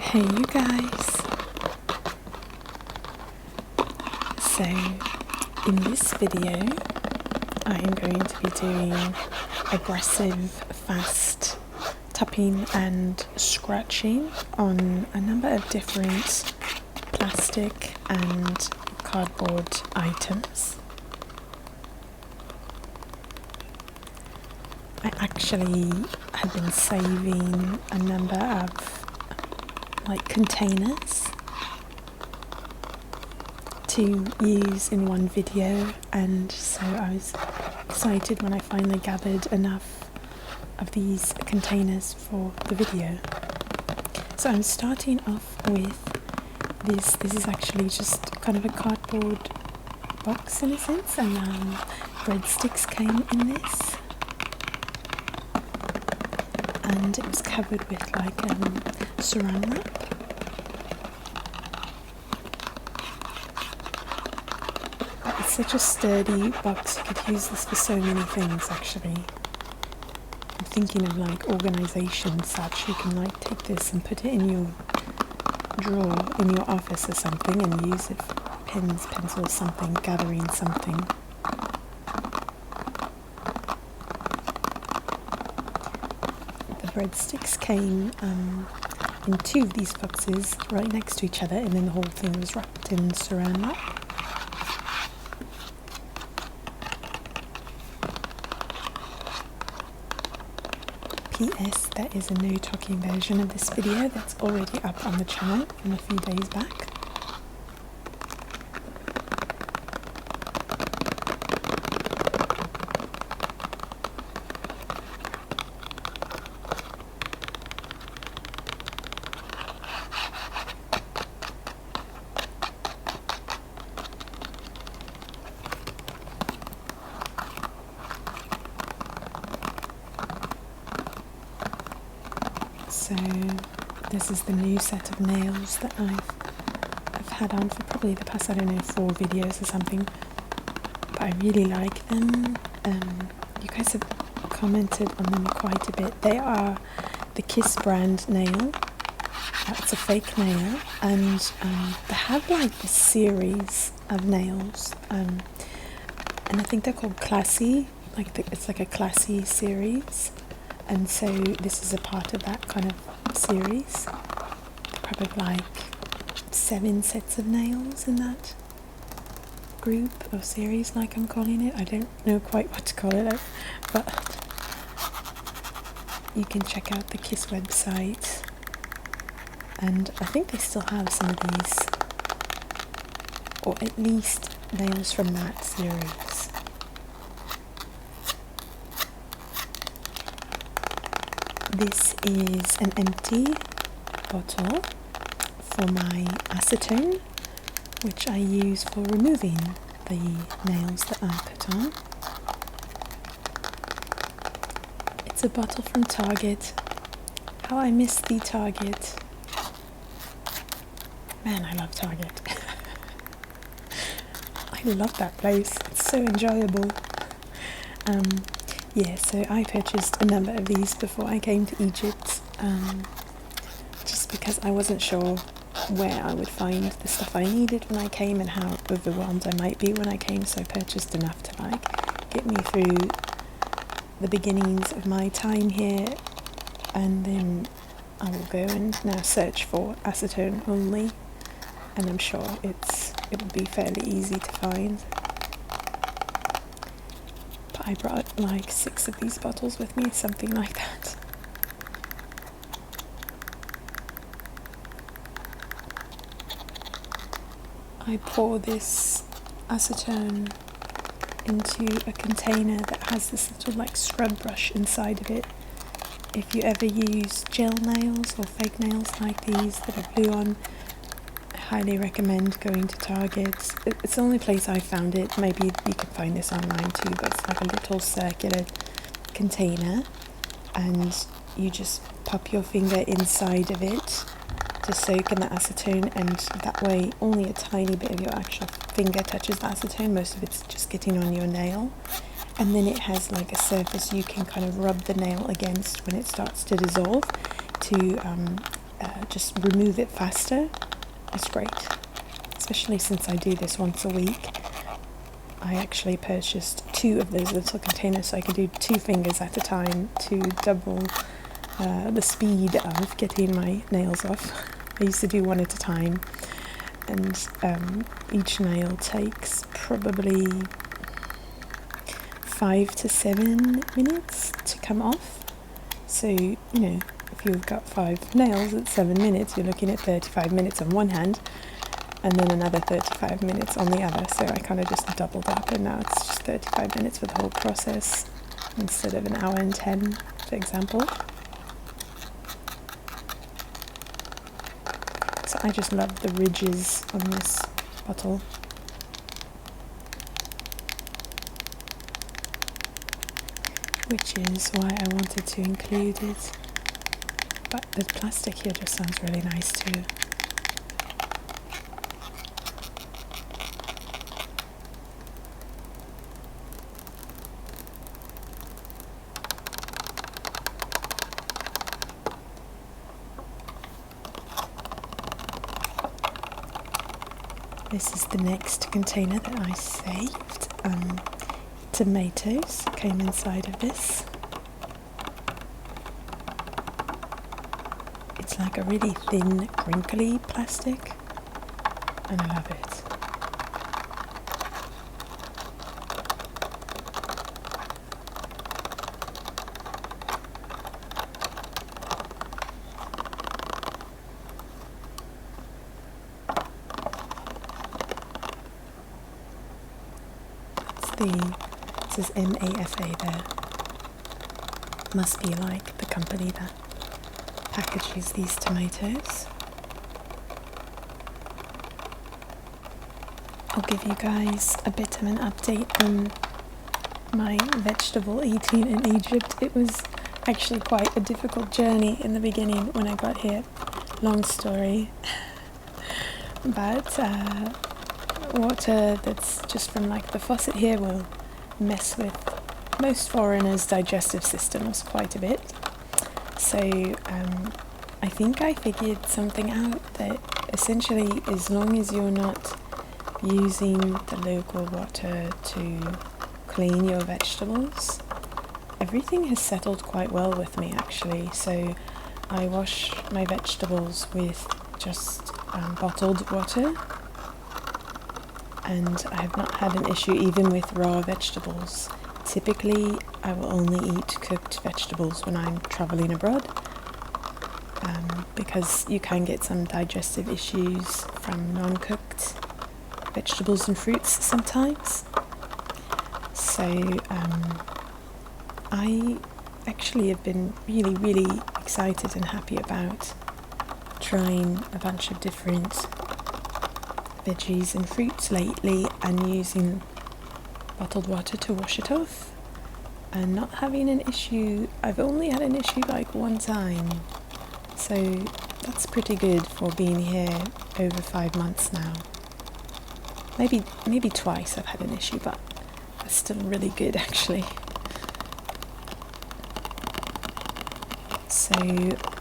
Hey you guys! So in this video I am going to be doing aggressive, fast tapping and scratching on a number of different plastic and cardboard items. I actually have been saving a number of containers to use in one video, and so I was excited when I finally gathered enough of these containers for the video. So I'm starting off with this. This is actually just kind of a cardboard box in a sense, and breadsticks came in this, and it was covered with saran wrap. It's such a sturdy box, you could use this for so many things actually. I'm thinking of organisation such, you can take this and put it in your drawer in your office or something and use it for pens, pencils, something, gathering something. The breadsticks came in two of these boxes right next to each other, and then the whole thing was wrapped in saran wrap. PS, there is a no talking version of this video that's already up on the channel from a few days back. So this is the new set of nails that I've had on for probably the past, I don't know, 4 videos or something, but I really like them. You guys have commented on them quite a bit. They are the Kiss brand nail. It's a fake nail, and they have this series of nails, and I think they're called Classy, it's like a Classy series. And so this is a part of that kind of series. Probably 7 sets of nails in that group or series, I'm calling it. I don't know quite what to call it, but you can check out the Kiss website, and I think they still have some of these, or at least nails from that series. This is an empty bottle for my acetone, which I use for removing the nails that I put on. It's a bottle from Target. How I miss the Target. Man, I love Target. I love that place. It's so enjoyable. Yeah, so I purchased a number of these before I came to Egypt, just because I wasn't sure where I would find the stuff I needed when I came and how overwhelmed I might be when I came, so I purchased enough to get me through the beginnings of my time here, and then I will go and now search for acetone only, and I'm sure it will be fairly easy to find. I brought 6 of these bottles with me, something like that. I pour this acetone into a container that has this little scrub brush inside of it. If you ever use gel nails or fake nails like these that are glue on, I highly recommend going to Target. It's the only place I found it. Maybe you can find this online too, but it's a little circular container, and you just pop your finger inside of it to soak in the acetone, and that way only a tiny bit of your actual finger touches the acetone. Most of it's just getting on your nail, and then it has a surface you can kind of rub the nail against when it starts to dissolve to just remove it faster, it's great. Especially since I do this once a week. I actually purchased 2 of those little containers so I can do 2 fingers at a time to double the speed of getting my nails off. I used to do 1 at a time, and each nail takes probably 5 to 7 minutes to come off. So, you know, if you've got 5 nails at 7 minutes, you're looking at 35 minutes on one hand, and then another 35 minutes on the other. So I kind of just doubled up, and now it's just 35 minutes for the whole process instead of an hour and 10, for example. So I just love the ridges on this bottle. Which is why I wanted to include it. But the plastic here just sounds really nice too. This is the next container that I saved. Tomatoes came inside of this. It's like a really thin, crinkly plastic, and I love it. It says MAFA there. Must be like the company that packages these tomatoes. I'll give you guys a bit of an update on my vegetable eating in Egypt. It was actually quite a difficult journey in the beginning when I got here. Long story. But water that's just from like the faucet here will mess with most foreigners' digestive systems quite a bit. So I think I figured something out that essentially, as long as you're not using the local water to clean your vegetables, everything has settled quite well with me actually. So I wash my vegetables with just bottled water, and I have not had an issue even with raw vegetables. Typically, I will only eat cooked vegetables when I'm traveling abroad, because you can get some digestive issues from non-cooked vegetables and fruits sometimes. So I actually have been really excited and happy about trying a bunch of different veggies and fruits lately and using bottled water to wash it off and not having an issue. I've only had an issue like 1 time, so that's pretty good for being here over 5 months now. Maybe twice I've had an issue, but that's still really good actually. So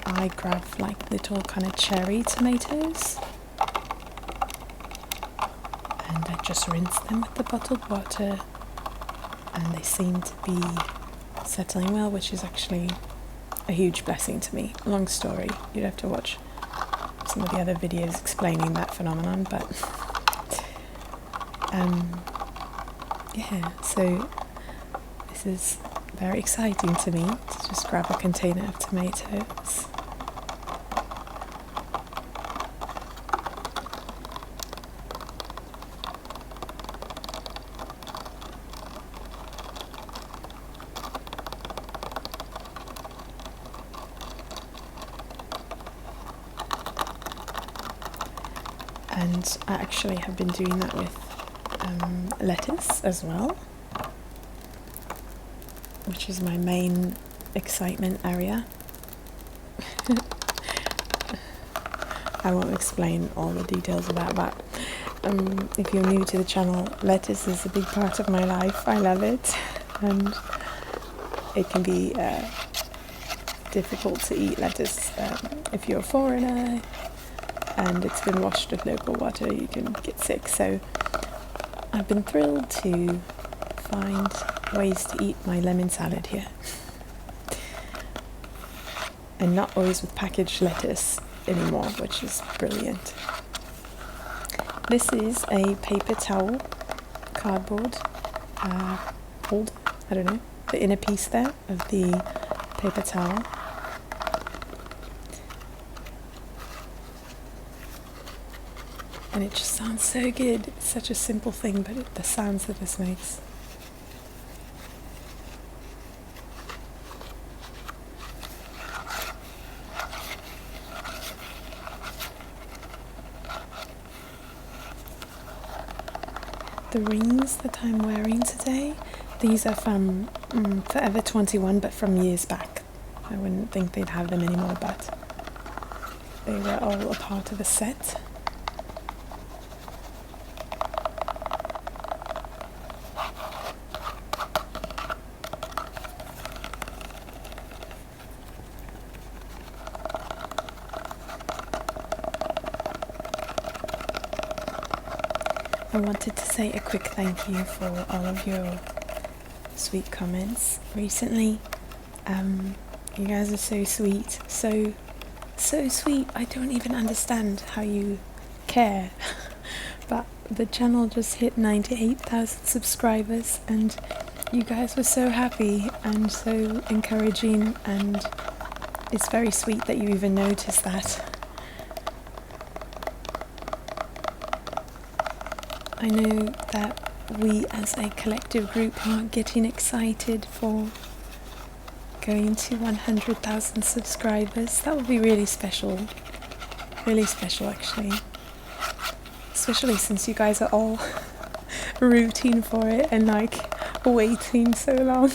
I grab like little kind of cherry tomatoes, and I just rinse them with the bottled water, and they seem to be settling well, which is actually a huge blessing to me. Long story, you'd have to watch some of the other videos explaining that phenomenon, but yeah, so this is very exciting to me to just grab a container of tomatoes. And I actually have been doing that with lettuce as well, which is my main excitement area. I won't explain all the details of that, but if you're new to the channel, lettuce is a big part of my life. I love it, and it can be difficult to eat lettuce if you're a foreigner and it's been washed with local water. You can get sick. So I've been thrilled to find ways to eat my lemon salad here, and not always with packaged lettuce anymore, which is brilliant. This is a paper towel, cardboard holder, I don't know, the inner piece there of the paper towel. And it just sounds so good. It's such a simple thing, but the sounds that this makes. The rings that I'm wearing today, these are from Forever 21, but from years back. I wouldn't think they'd have them anymore, but they were all a part of a set. I wanted to say a quick thank you for all of your sweet comments recently. You guys are so sweet, so sweet. I don't even understand how you care. But the channel just hit 98,000 subscribers, and you guys were so happy and so encouraging, and it's very sweet that you even noticed that. I know that we as a collective group are getting excited for going to 100,000 subscribers. That would be really special actually, especially since you guys are all rooting for it and like waiting so long.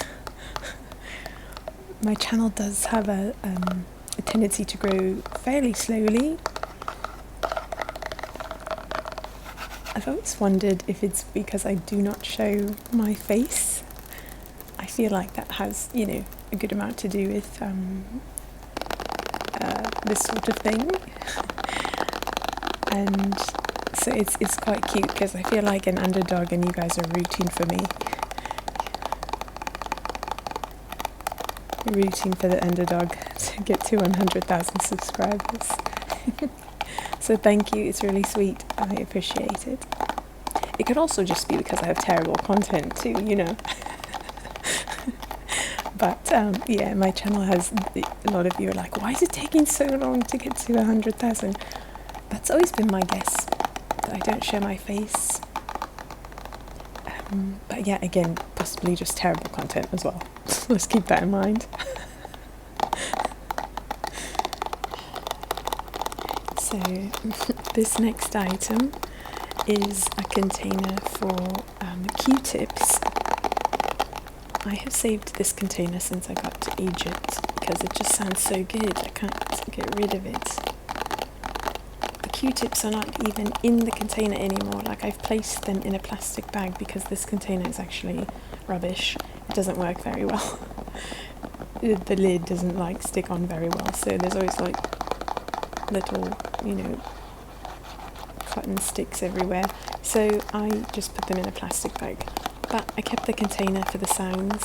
My channel does have a tendency to grow fairly slowly. I've always wondered if it's because I do not show my face. I feel like that has, you know, a good amount to do with this sort of thing. And so it's quite cute because I feel like an underdog and you guys are rooting for me. Rooting for the underdog to get to 100,000 subscribers. So thank you, it's really sweet. I appreciate it. It could also just be because I have terrible content too, you know. But yeah, my channel has, a lot of you are like, why is it taking so long to get to 100,000? That's always been my guess, that I don't show my face. But yeah, again, possibly just terrible content as well. Let's keep that in mind. So this next item is a container for Q-tips. I have saved this container since I got to Egypt because it just sounds so good. I can't get rid of it. The Q-tips are not even in the container anymore. Like, I've placed them in a plastic bag because this container is actually rubbish. It doesn't work very well. The lid doesn't like stick on very well, so there's always like little, you know, cotton sticks everywhere. So I just put them in a plastic bag. But I kept the container for the sounds.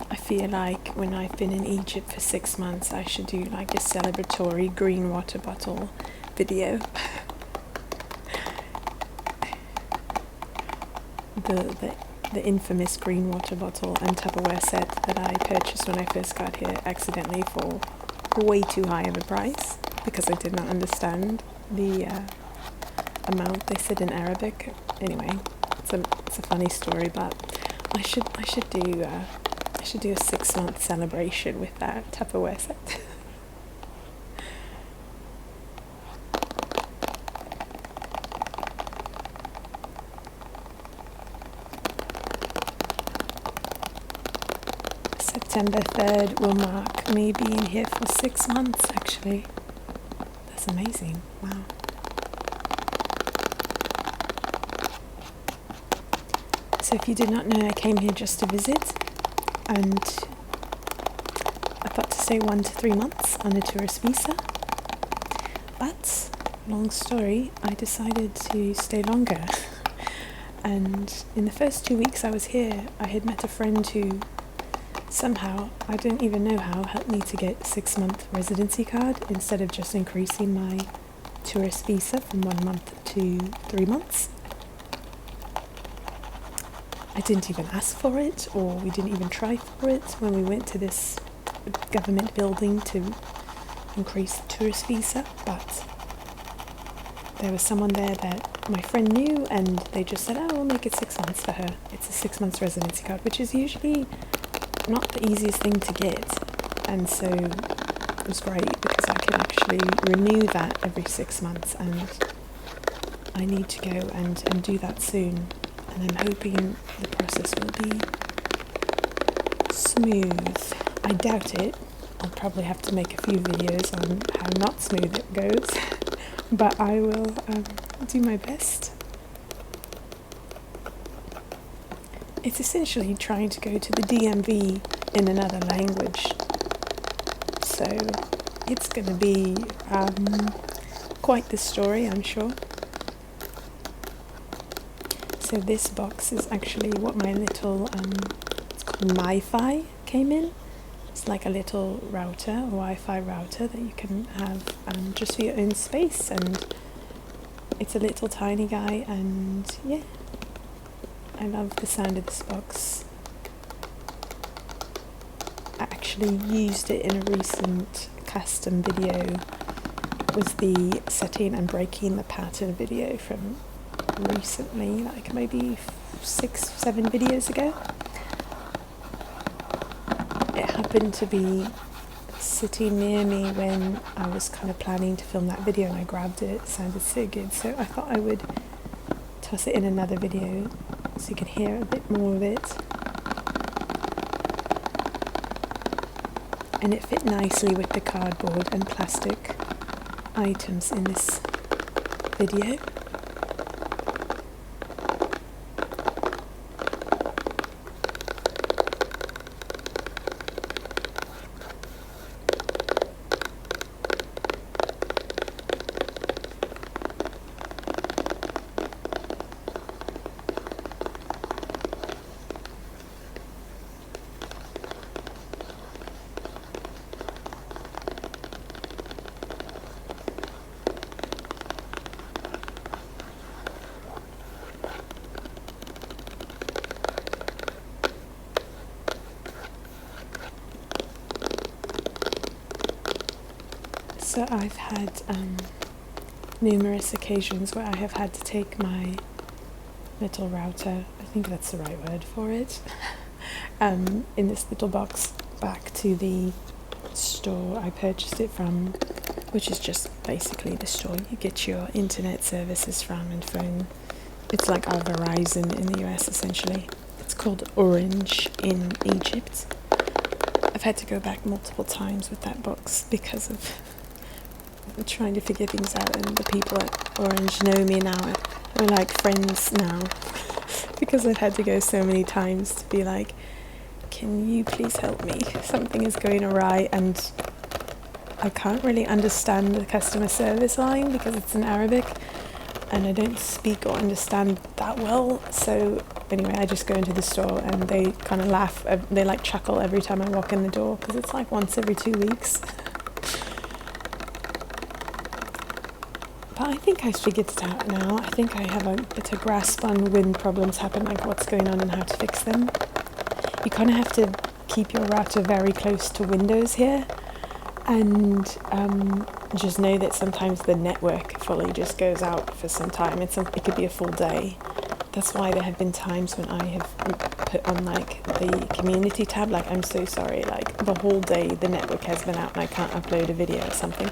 I feel like when I've been in Egypt for 6 months, I should do like a celebratory green water bottle video. The infamous green water bottle and Tupperware set that I purchased when I first got here accidentally for way too high of a price because I did not understand the amount they said in Arabic. Anyway, it's a funny story, but I should do a 6-month celebration with that Tupperware set. September 3rd will mark me being here for 6 months, actually. That's amazing. Wow. So if you did not know, I came here just to visit, and I thought to stay 1 to 3 months on a tourist visa. But, long story, I decided to stay longer. And in the first 2 weeks I was here, I had met a friend who somehow, I don't even know how, helped me to get a 6-month residency card instead of just increasing my tourist visa from 1 month to 3 months. I didn't even ask for it, or we didn't even try for it when we went to this government building to increase the tourist visa, but there was someone there that my friend knew, and they just said, oh, we'll make it 6 months for her. It's a 6 months residency card, which is usually not the easiest thing to get, and so it was great because I can actually renew that every 6 months, and I need to go and do that soon, and I'm hoping the process will be smooth. I doubt it. I'll probably have to make a few videos on how not smooth it goes, but I will do my best. It's essentially trying to go to the DMV in another language, so it's going to be quite the story, I'm sure. So this box is actually what my little, it's called MiFi, came in. It's like a little router, a Wi-Fi router that you can have just for your own space, and it's a little tiny guy, and yeah, I love the sound of this box. I actually used it in a recent custom video. It was the setting and breaking the pattern video from recently, like maybe 6-7 videos ago. It happened to be sitting near me when I was kind of planning to film that video, and I grabbed it. It sounded so good, so I thought I would toss it in another video so you can hear a bit more of it. And it fit nicely with the cardboard and plastic items in this video. So I've had numerous occasions where I have had to take my little router, I think that's the right word for it, in this little box back to the store I purchased it from, which is just basically the store you get your internet services from and phone. It's like our Verizon in the US essentially. It's called Orange in Egypt. I've had to go back multiple times with that box because of trying to figure things out, and the people at Orange know me now. We're like friends now because I've had to go so many times to be like, can you please help me? Something is going awry, and I can't really understand the customer service line because it's in Arabic and I don't speak or understand that well. So anyway, I just go into the store and they kind of laugh, they like chuckle every time I walk in the door because it's like once every 2 weeks. But I think I figured it out now. I think I have a bit of grasp on when problems happen, like what's going on and how to fix them. You kind of have to keep your router very close to Windows here, and just know that sometimes the network fully just goes out for some time. It could be a full day. That's why there have been times when I have put on like the community tab, like I'm so sorry, like the whole day the network has been out and I can't upload a video or something.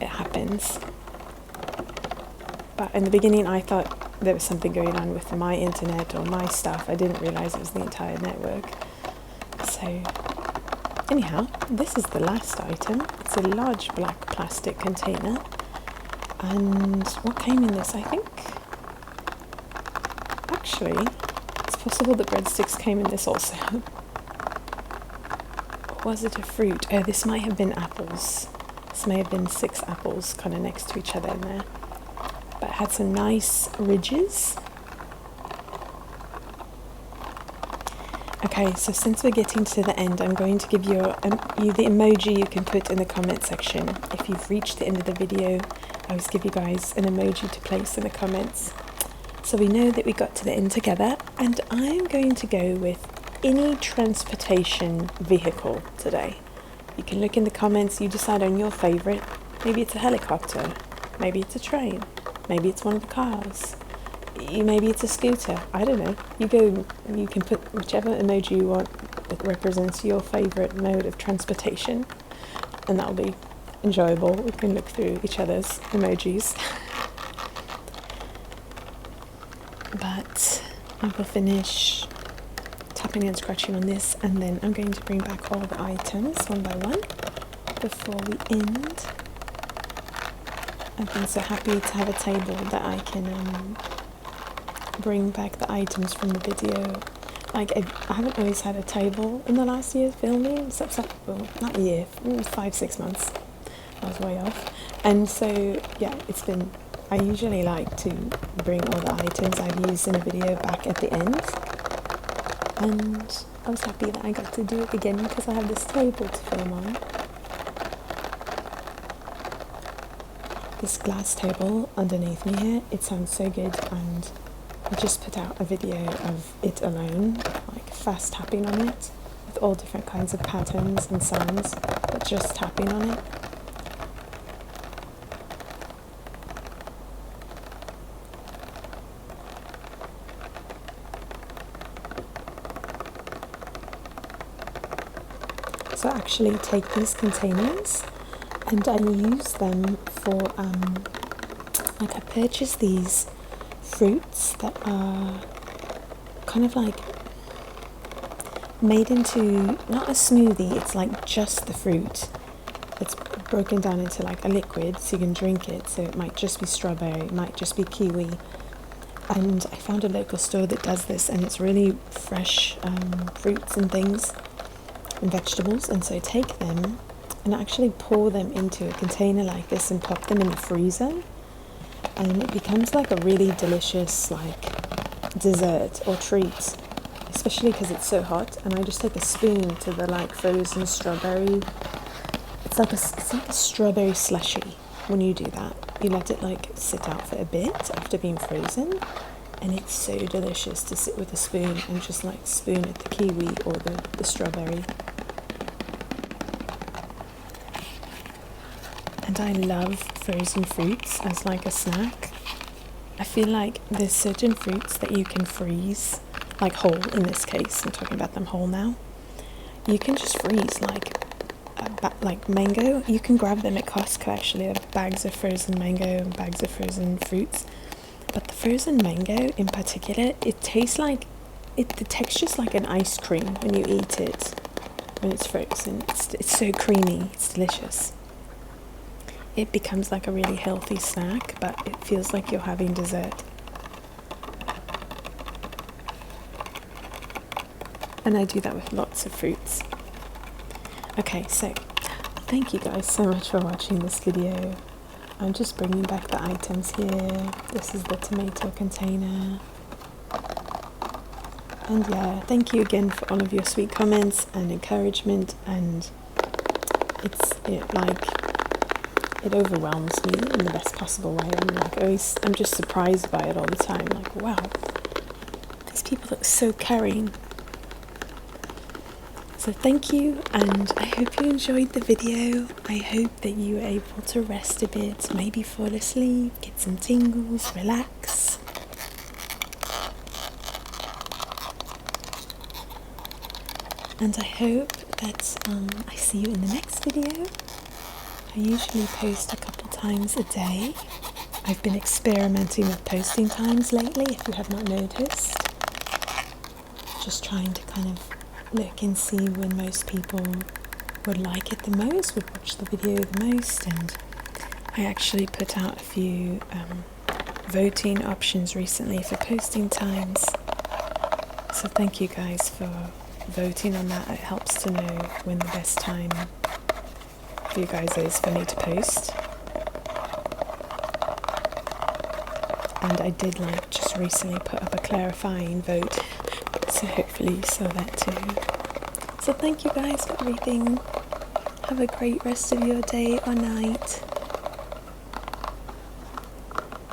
It happens. But in the beginning I thought there was something going on with my internet or my stuff. I didn't realise it was the entire network. So anyhow, this is the last item. It's a large black plastic container. And what came in this, I think? Actually, it's possible the breadsticks came in this also. Or was it a fruit? Oh, this might have been apples. This may have been 6 apples kind of next to each other in there. But it had some nice ridges. Okay, so since we're getting to the end, I'm going to give you the emoji you can put in the comment section. If you've reached the end of the video, I always give you guys an emoji to place in the comments. So we know that we got to the end together, and I'm going to go with any transportation vehicle today. You can look in the comments, you decide on your favourite. Maybe it's a helicopter, maybe it's a train, maybe it's one of the cars. Maybe it's a scooter, I don't know. You can put whichever emoji you want that represents your favourite mode of transportation, and that'll be enjoyable. We can look through each other's emojis. But I will finish tapping and scratching on this, and then I'm going to bring back all the items one by one before we end. I've been so happy to have a table that I can bring back the items from the video. Like, I haven't always had a table in the last year filming, well, not a year, 5-6 months. I was way off. And so, yeah, I usually like to bring all the items I've used in a video back at the end. And I was happy that I got to do it again because I have this table to film on. This glass table underneath me here, it sounds so good, and I just put out a video of it alone, like fast tapping on it, with all different kinds of patterns and sounds, but just tapping on it. So I actually take these containers and I use them for, like, I purchase these fruits that are kind of like made into, not a smoothie, it's like just the fruit. It's broken down into like a liquid so you can drink it. So it might just be strawberry, it might just be kiwi. And I found a local store that does this, and it's really fresh fruits and things and vegetables. And so I take them and actually pour them into a container like this and pop them in the freezer. And it becomes like a really delicious like dessert or treat, especially because it's so hot. And I just take a spoon to the like frozen strawberry. It's like a strawberry slushy. When you do that, you let it like sit out for a bit after being frozen, and it's so delicious to sit with a spoon and just like spoon at the kiwi or the strawberry. And I love frozen fruits as like a snack. I feel like there's certain fruits that you can freeze, like whole in this case, I'm talking about them whole now. You can just freeze like mango. You can grab them at Costco actually, bags of frozen mango and bags of frozen fruits. But the frozen mango in particular, it tastes like, the texture's like an ice cream when you eat it, when it's frozen. It's so creamy, it's delicious. It becomes like a really healthy snack, but it feels like you're having dessert. And I do that with lots of fruits. Okay, so thank you guys so much for watching this video. I'm just bringing back the items here. This is the tomato container. And yeah, thank you again for all of your sweet comments and encouragement, and it overwhelms me in the best possible way. I'm just surprised by it all the time. Like, wow, these people are so caring. So thank you, and I hope you enjoyed the video. I hope that you were able to rest a bit, maybe fall asleep, get some tingles, relax. And I hope that I see you in the next video. I usually post a couple times a day. I've been experimenting with posting times lately, if you have not noticed. Just trying to kind of look and see when most people would like it the most, would watch the video the most, and I actually put out a few voting options recently for posting times. So thank you guys for voting on that. It helps to know when the best time for you guys is for me to post. And I did just recently put up a clarifying vote, so hopefully you saw that too. So thank you guys for everything. Have a great rest of your day or night.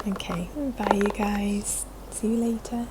Okay, bye you guys. See you later.